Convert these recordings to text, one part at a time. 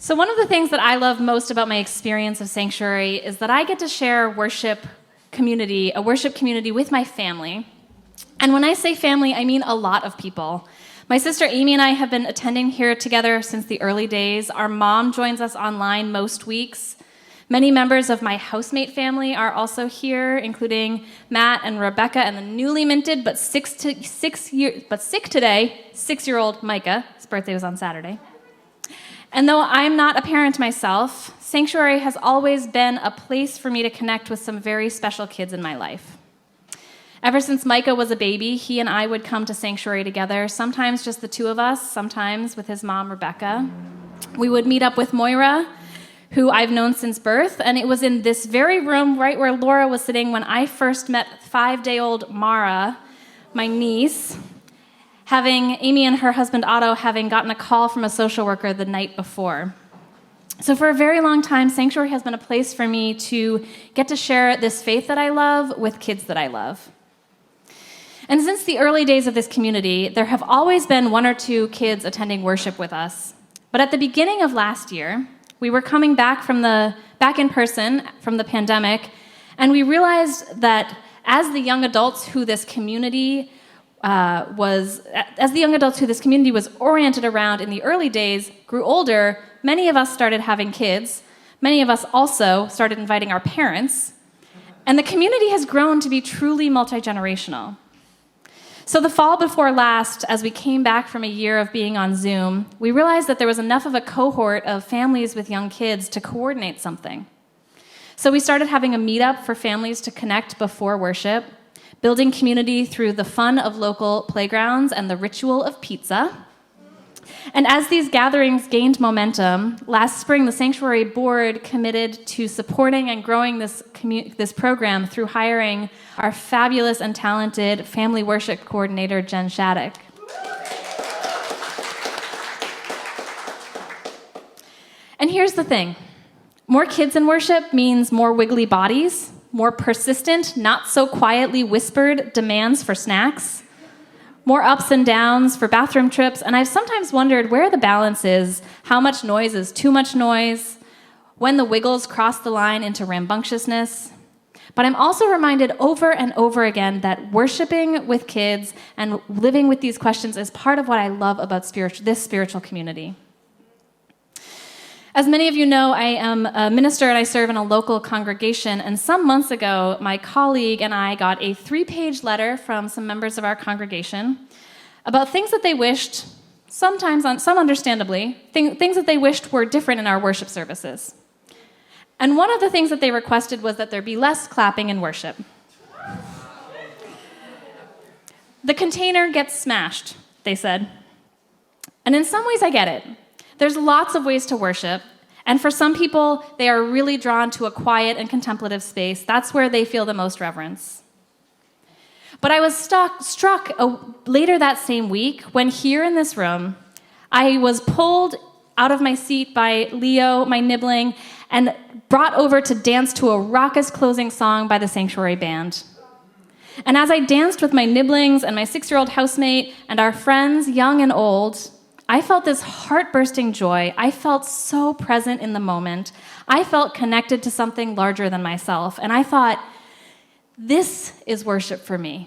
So one of the things that I love most about my experience of Sanctuary is that I get to share a worship community with my family. And when I say family, I mean a lot of people. My sister Amy and I have been attending here together since the early days. Our mom joins us online most weeks. Many members of my housemate family are also here, including Matt and Rebecca and the newly minted but sick today, 6-year-old Micah. His birthday was on Saturday. And though I'm not a parent myself, Sanctuary has always been a place for me to connect with some very special kids in my life. Ever since Micah was a baby, he and I would come to Sanctuary together, sometimes just the two of us, sometimes with his mom, Rebecca. We would meet up with Moira, who I've known since birth, and it was in this very room right where Laura was sitting when I first met 5-day-old Mara, my niece, having Amy and her husband Otto having gotten a call from a social worker the night before. So for a very long time, Sanctuary has been a place for me to get to share this faith that I love with kids that I love. And since the early days of this community, there have always been 1 or 2 kids attending worship with us. But at the beginning of last year, we were coming back in person from the pandemic, and we realized that as the young adults who this community was oriented around in the early days grew older, many of us started having kids. Many of us also started inviting our parents. And the community has grown to be truly multi-generational. So the fall before last, as we came back from a year of being on Zoom, we realized that there was enough of a cohort of families with young kids to coordinate something. So we started having a meetup for families to connect before worship, building community through the fun of local playgrounds and the ritual of pizza. And as these gatherings gained momentum, last spring the Sanctuary Board committed to supporting and growing this program through hiring our fabulous and talented family worship coordinator, Jen Shattuck. And here's the thing. More kids in worship means more wiggly bodies, more persistent, not so quietly whispered demands for snacks, more ups and downs for bathroom trips, and I've sometimes wondered where the balance is, how much noise is too much noise, when the wiggles cross the line into rambunctiousness. But I'm also reminded over and over again that worshiping with kids and living with these questions is part of what I love about this spiritual community. As many of you know, I am a minister and I serve in a local congregation, and some months ago, my colleague and I got a 3-page letter from some members of our congregation about things that they wished, some understandably, things that they wished were different in our worship services. And one of the things that they requested was that there be less clapping in worship. The container gets smashed, they said. And in some ways, I get it. There's lots of ways to worship, and for some people, they are really drawn to a quiet and contemplative space. That's where they feel the most reverence. But I was struck later that same week when here in this room, I was pulled out of my seat by Leo, my nibbling, and brought over to dance to a raucous closing song by the Sanctuary Band. And as I danced with my nibblings and my 6-year-old housemate and our friends, young and old, I felt this heart-bursting joy. I felt so present in the moment. I felt connected to something larger than myself. And I thought, this is worship for me.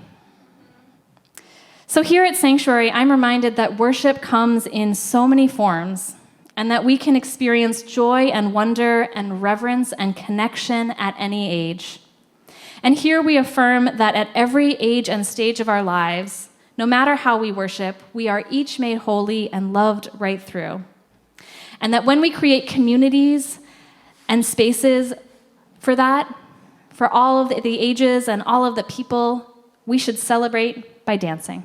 So here at Sanctuary, I'm reminded that worship comes in so many forms, and that we can experience joy and wonder and reverence and connection at any age. And here we affirm that at every age and stage of our lives, no matter how we worship, we are each made holy and loved right through. And that when we create communities and spaces for that, for all of the ages and all of the people, we should celebrate by dancing.